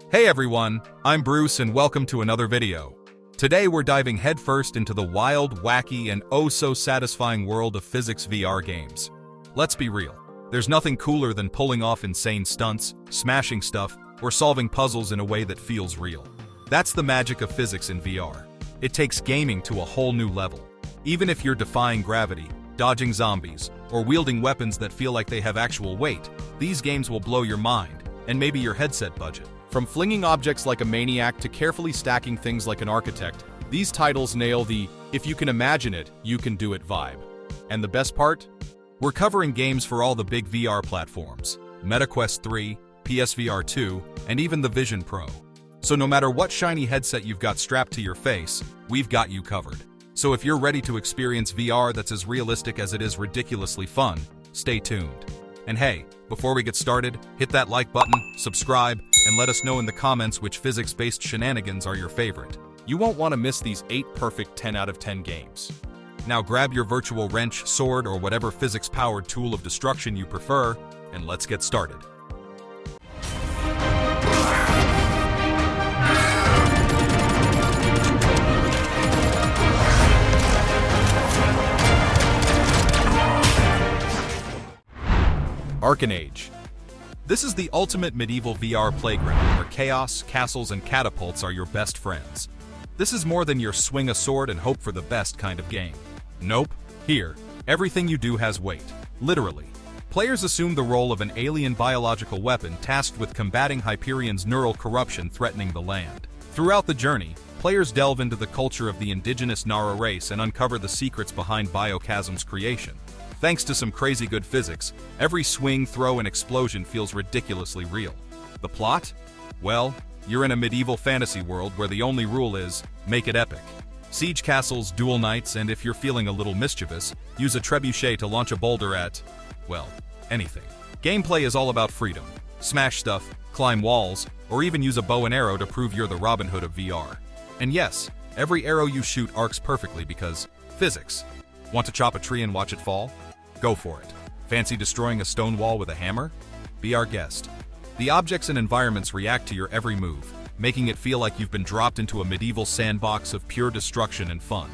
Hey everyone, I'm Bruce and welcome to another video. Today we're diving headfirst into the wild, wacky, and oh-so-satisfying world of physics VR games. Let's be real, there's nothing cooler than pulling off insane stunts, smashing stuff, or solving puzzles in a way that feels real. That's the magic of physics in VR. It takes gaming to a whole new level. Even if you're defying gravity, dodging zombies, or wielding weapons that feel like they have actual weight, these games will blow your mind, and maybe your headset budget. From flinging objects like a maniac to carefully stacking things like an architect, these titles nail the "if you can imagine it, you can do it" vibe. And the best part? We're covering games for all the big VR platforms, MetaQuest 3, PSVR 2, and even the Vision Pro. So no matter what shiny headset you've got strapped to your face, we've got you covered. So if you're ready to experience VR that's as realistic as it is ridiculously fun, stay tuned. And hey, before we get started, hit that like button, subscribe, and let us know in the comments which physics-based shenanigans are your favorite. You won't want to miss these 8 perfect 10 out of 10 games. Now grab your virtual wrench, sword, or whatever physics-powered tool of destruction you prefer, and let's get started. Arken Age. This is the ultimate medieval VR playground where chaos, castles, and catapults are your best friends. This is more than your swing a sword and hope for the best kind of game. Nope. Here, everything you do has weight. Literally. Players assume the role of an alien biological weapon tasked with combating Hyperion's neural corruption threatening the land. Throughout the journey, players delve into the culture of the indigenous Nara race and uncover the secrets behind Biochasm's creation. Thanks to some crazy good physics, every swing, throw, and explosion feels ridiculously real. The plot? Well, you're in a medieval fantasy world where the only rule is, make it epic. Siege castles, duel knights, and if you're feeling a little mischievous, use a trebuchet to launch a boulder at, well, anything. Gameplay is all about freedom. Smash stuff, climb walls, or even use a bow and arrow to prove you're the Robin Hood of VR. And yes, every arrow you shoot arcs perfectly because physics. Want to chop a tree and watch it fall? Go for it. Fancy destroying a stone wall with a hammer? Be our guest. The objects and environments react to your every move, making it feel like you've been dropped into a medieval sandbox of pure destruction and fun.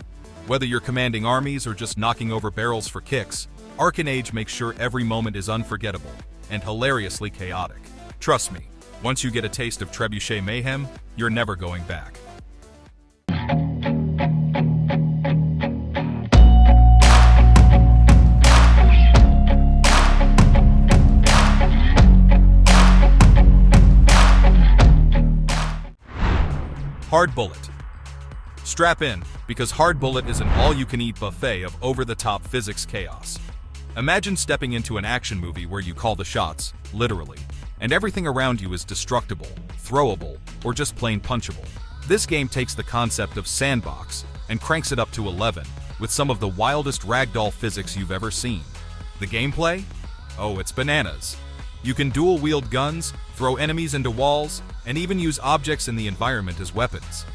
Whether you're commanding armies or just knocking over barrels for kicks, Arken Age makes sure every moment is unforgettable and hilariously chaotic. Trust me, once you get a taste of trebuchet mayhem, you're never going back. Hard Bullet. Strap in, because Hard Bullet is an all-you-can-eat buffet of over-the-top physics chaos. Imagine stepping into an action movie where you call the shots, literally, and everything around you is destructible, throwable, or just plain punchable. This game takes the concept of sandbox and cranks it up to 11, with some of the wildest ragdoll physics you've ever seen. The gameplay? Oh, it's bananas. You can dual-wield guns, throw enemies into walls, and even use objects in the environment as weapons.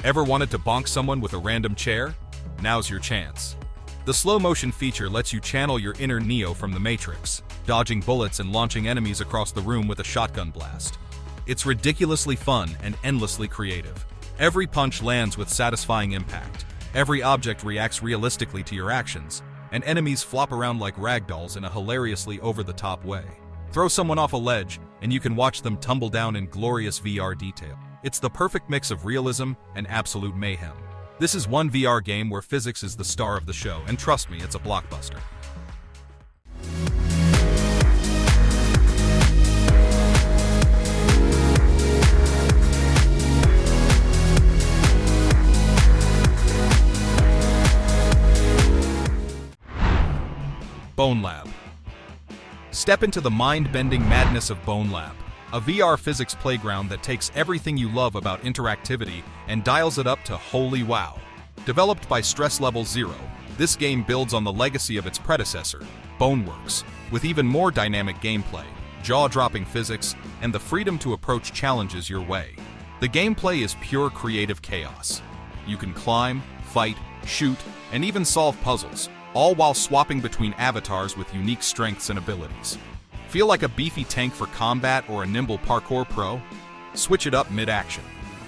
Ever wanted to bonk someone with a random chair? Now's your chance. The slow-motion feature lets you channel your inner Neo from the Matrix, dodging bullets and launching enemies across the room with a shotgun blast. It's ridiculously fun and endlessly creative. Every punch lands with satisfying impact. Every object reacts realistically to your actions, and enemies flop around like ragdolls in a hilariously over-the-top way. Throw someone off a ledge, and you can watch them tumble down in glorious VR detail. It's the perfect mix of realism and absolute mayhem. This is one VR game where physics is the star of the show, and trust me, it's a blockbuster. Bonelab. Step into the mind-bending madness of Bonelab, a VR physics playground that takes everything you love about interactivity and dials it up to holy wow. Developed by Stress Level Zero, this game builds on the legacy of its predecessor, Boneworks, with even more dynamic gameplay, jaw-dropping physics, and the freedom to approach challenges your way. The gameplay is pure creative chaos. You can climb, fight, shoot, and even solve puzzles, all while swapping between avatars with unique strengths and abilities. Feel like a beefy tank for combat or a nimble parkour pro? Switch it up mid-action.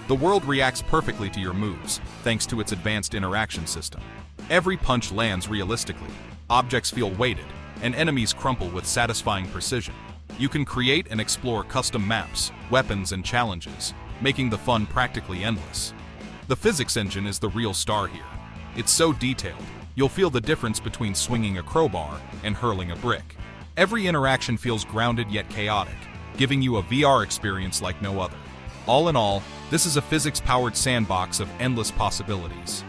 The world reacts perfectly to your moves, thanks to its advanced interaction system. Every punch lands realistically, objects feel weighted, and enemies crumple with satisfying precision. You can create and explore custom maps, weapons, and challenges, making the fun practically endless. The physics engine is the real star here. It's so detailed, you'll feel the difference between swinging a crowbar and hurling a brick. Every interaction feels grounded yet chaotic, giving you a VR experience like no other. All in all, this is a physics-powered sandbox of endless possibilities.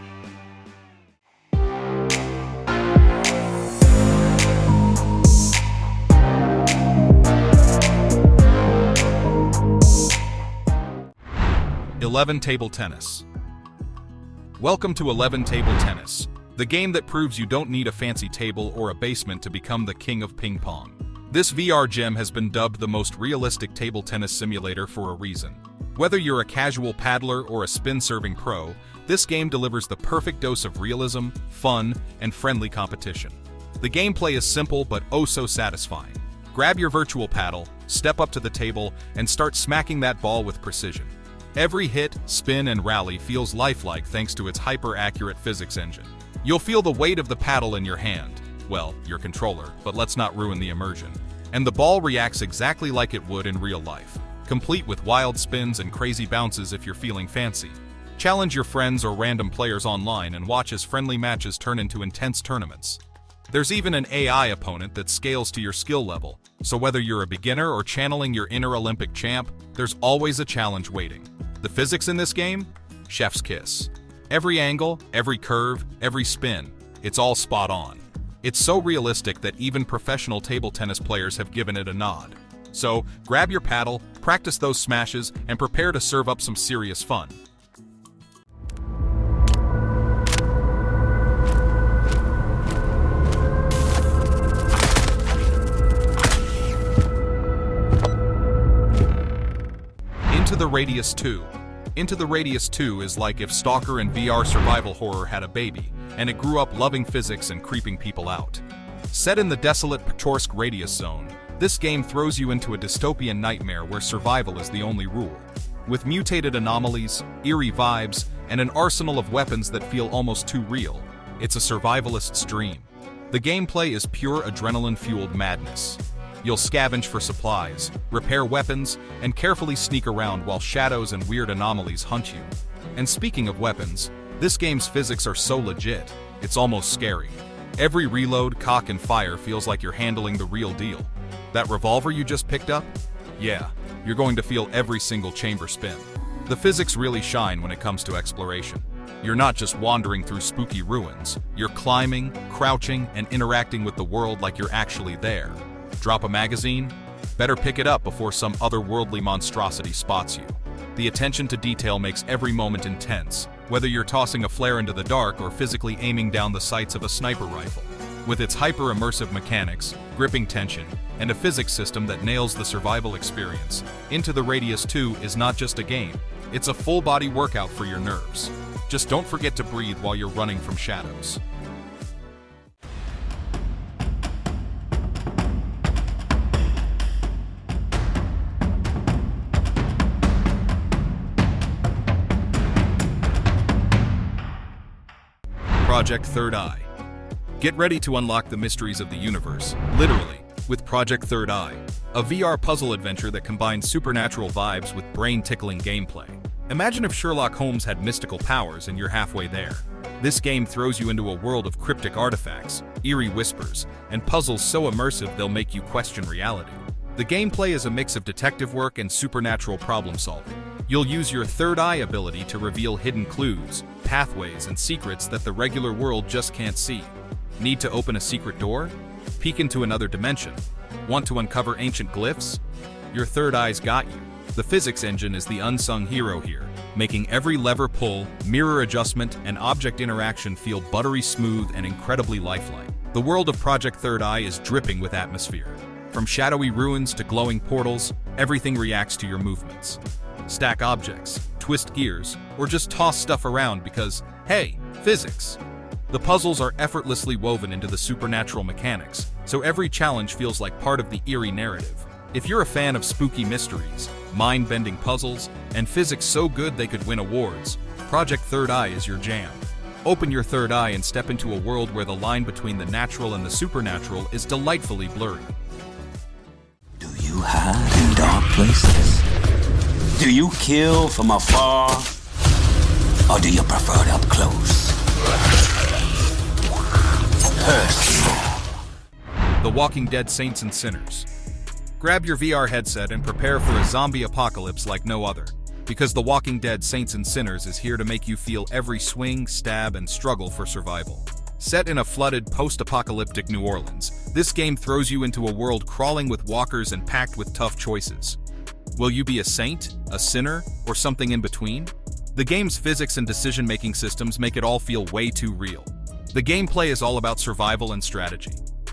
Table Tennis. Welcome to 11 Table Tennis, the game that proves you don't need a fancy table or a basement to become the king of ping pong. This VR gem has been dubbed the most realistic table tennis simulator for a reason. Whether you're a casual paddler or a spin-serving pro, this game delivers the perfect dose of realism, fun, and friendly competition. The gameplay is simple but oh so satisfying. Grab your virtual paddle, step up to the table, and start smacking that ball with precision. Every hit, spin, and rally feels lifelike thanks to its hyper-accurate physics engine. You'll feel the weight of the paddle in your hand. Well, your controller, but let's not ruin the immersion. And the ball reacts exactly like it would in real life, complete with wild spins and crazy bounces if you're feeling fancy. Challenge your friends or random players online and watch as friendly matches turn into intense tournaments. There's even an AI opponent that scales to your skill level, so whether you're a beginner or channeling your inner Olympic champ, there's always a challenge waiting. The physics in this game? Chef's kiss. Every angle, every curve, every spin, it's all spot on. It's so realistic that even professional table tennis players have given it a nod. So, grab your paddle, practice those smashes, and prepare to serve up some serious fun. Into the Radius 2. Into the Radius 2 is like if Stalker and VR survival horror had a baby, and it grew up loving physics and creeping people out. Set in the desolate Ptorsk Radius Zone, this game throws you into a dystopian nightmare where survival is the only rule. With mutated anomalies, eerie vibes, and an arsenal of weapons that feel almost too real, it's a survivalist's dream. The gameplay is pure adrenaline-fueled madness. You'll scavenge for supplies, repair weapons, and carefully sneak around while shadows and weird anomalies hunt you. And speaking of weapons, this game's physics are so legit, it's almost scary. Every reload, cock, and fire feels like you're handling the real deal. That revolver you just picked up? Yeah, you're going to feel every single chamber spin. The physics really shine when it comes to exploration. You're not just wandering through spooky ruins, you're climbing, crouching, and interacting with the world like you're actually there. Drop a magazine? Better pick it up before some otherworldly monstrosity spots you. The attention to detail makes every moment intense, whether you're tossing a flare into the dark or physically aiming down the sights of a sniper rifle. With its hyper-immersive mechanics, gripping tension, and a physics system that nails the survival experience, Into the Radius 2 is not just a game, it's a full-body workout for your nerves. Just don't forget to breathe while you're running from shadows. Project Third Eye. Get ready to unlock the mysteries of the universe, literally, with Project Third Eye, a VR puzzle adventure that combines supernatural vibes with brain-tickling gameplay. Imagine if Sherlock Holmes had mystical powers and you're halfway there. This game throws you into a world of cryptic artifacts, eerie whispers, and puzzles so immersive they'll make you question reality. The gameplay is a mix of detective work and supernatural problem-solving. You'll use your third eye ability to reveal hidden clues, pathways, and secrets that the regular world just can't see. Need to open a secret door? Peek into another dimension? Want to uncover ancient glyphs? Your third eye's got you. The physics engine is the unsung hero here, making every lever pull, mirror adjustment, and object interaction feel buttery smooth and incredibly lifelike. The world of Project Third Eye is dripping with atmosphere. From shadowy ruins to glowing portals, everything reacts to your movements. Stack objects, twist gears, or just toss stuff around because, hey, physics. The puzzles are effortlessly woven into the supernatural mechanics, so every challenge feels like part of the eerie narrative. If you're a fan of spooky mysteries, mind-bending puzzles, and physics so good they could win awards, Project Third Eye is your jam. Open your third eye and step into a world where the line between the natural and the supernatural is delightfully blurry. Do you hide in dark places? Do you kill from afar? Or do you prefer it up close? Personal. The Walking Dead Saints and Sinners. Grab your VR headset and prepare for a zombie apocalypse like no other, because The Walking Dead Saints and Sinners is here to make you feel every swing, stab, and struggle for survival. Set in a flooded, post-apocalyptic New Orleans, this game throws you into a world crawling with walkers and packed with tough choices. Will you be a saint, a sinner, or something in between? The game's physics and decision-making systems make it all feel way too real. The gameplay is all about survival and strategy.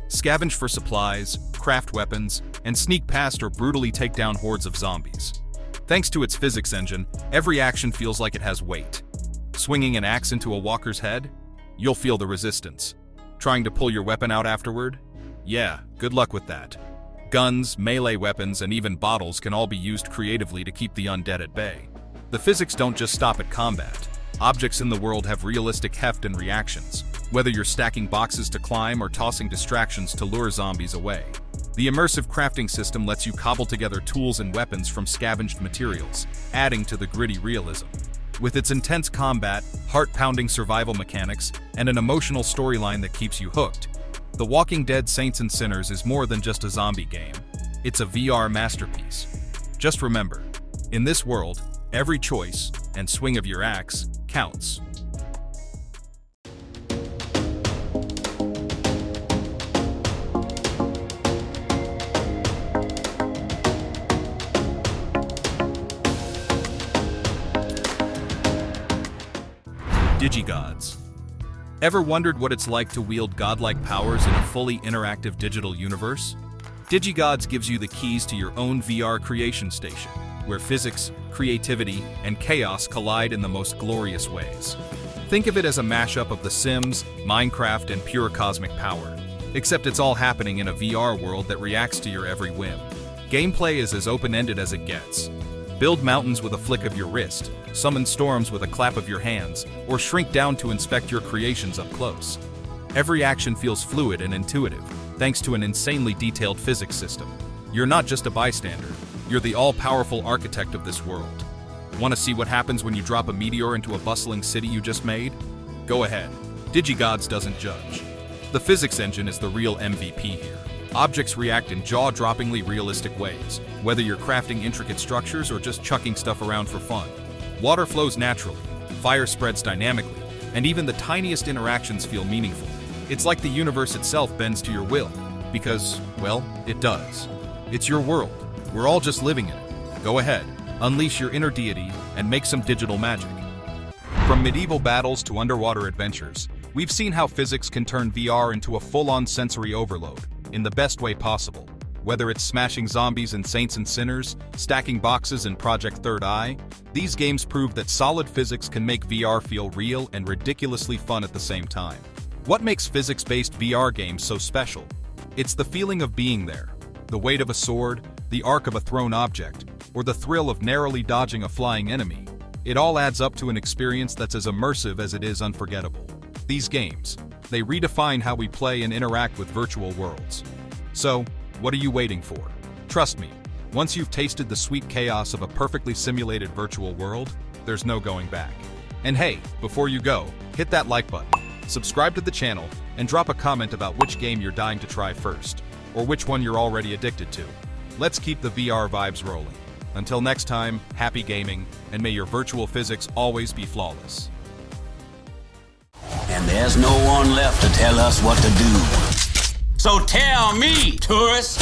Scavenge for supplies, craft weapons, and sneak past or brutally take down hordes of zombies. Thanks to its physics engine, every action feels like it has weight. Swinging an axe into a walker's head? You'll feel the resistance. Trying to pull your weapon out afterward? Yeah, good luck with that. Guns, melee weapons, and even bottles can all be used creatively to keep the undead at bay. The physics don't just stop at combat. Objects in the world have realistic heft and reactions, whether you're stacking boxes to climb or tossing distractions to lure zombies away. The immersive crafting system lets you cobble together tools and weapons from scavenged materials, adding to the gritty realism. With its intense combat, heart-pounding survival mechanics, and an emotional storyline that keeps you hooked, The Walking Dead Saints and Sinners is more than just a zombie game. It's a VR masterpiece. Just remember, in this world, every choice and swing of your axe counts. DigiGods. Ever wondered what it's like to wield godlike powers in a fully interactive digital universe? DigiGods gives you the keys to your own VR creation station, where physics, creativity, and chaos collide in the most glorious ways. Think of it as a mashup of The Sims, Minecraft, and pure cosmic power. Except it's all happening in a VR world that reacts to your every whim. Gameplay is as open-ended as it gets. Build mountains with a flick of your wrist, summon storms with a clap of your hands, or shrink down to inspect your creations up close. Every action feels fluid and intuitive, thanks to an insanely detailed physics system. You're not just a bystander, you're the all-powerful architect of this world. Want to see what happens when you drop a meteor into a bustling city you just made? Go ahead. DigiGods doesn't judge. The physics engine is the real MVP here. Objects react in jaw-droppingly realistic ways, whether you're crafting intricate structures or just chucking stuff around for fun. Water flows naturally, fire spreads dynamically, and even the tiniest interactions feel meaningful. It's like the universe itself bends to your will, because, well, it does. It's your world. We're all just living in it. Go ahead, unleash your inner deity, and make some digital magic. From medieval battles to underwater adventures, we've seen how physics can turn VR into a full-on sensory overload, in the best way possible. Whether it's smashing zombies in Saints and Sinners, stacking boxes in Project Third Eye, these games prove that solid physics can make VR feel real and ridiculously fun at the same time. What makes physics-based VR games so special? It's the feeling of being there. The weight of a sword, the arc of a thrown object, or the thrill of narrowly dodging a flying enemy. It all adds up to an experience that's as immersive as it is unforgettable. These games, they redefine how we play and interact with virtual worlds. So, what are you waiting for? Trust me, once you've tasted the sweet chaos of a perfectly simulated virtual world, there's no going back. And hey, before you go, hit that like button, subscribe to the channel, and drop a comment about which game you're dying to try first, or which one you're already addicted to. Let's keep the VR vibes rolling. Until next time, happy gaming, and may your virtual physics always be flawless. And there's no one left to tell us what to do. So tell me, tourist!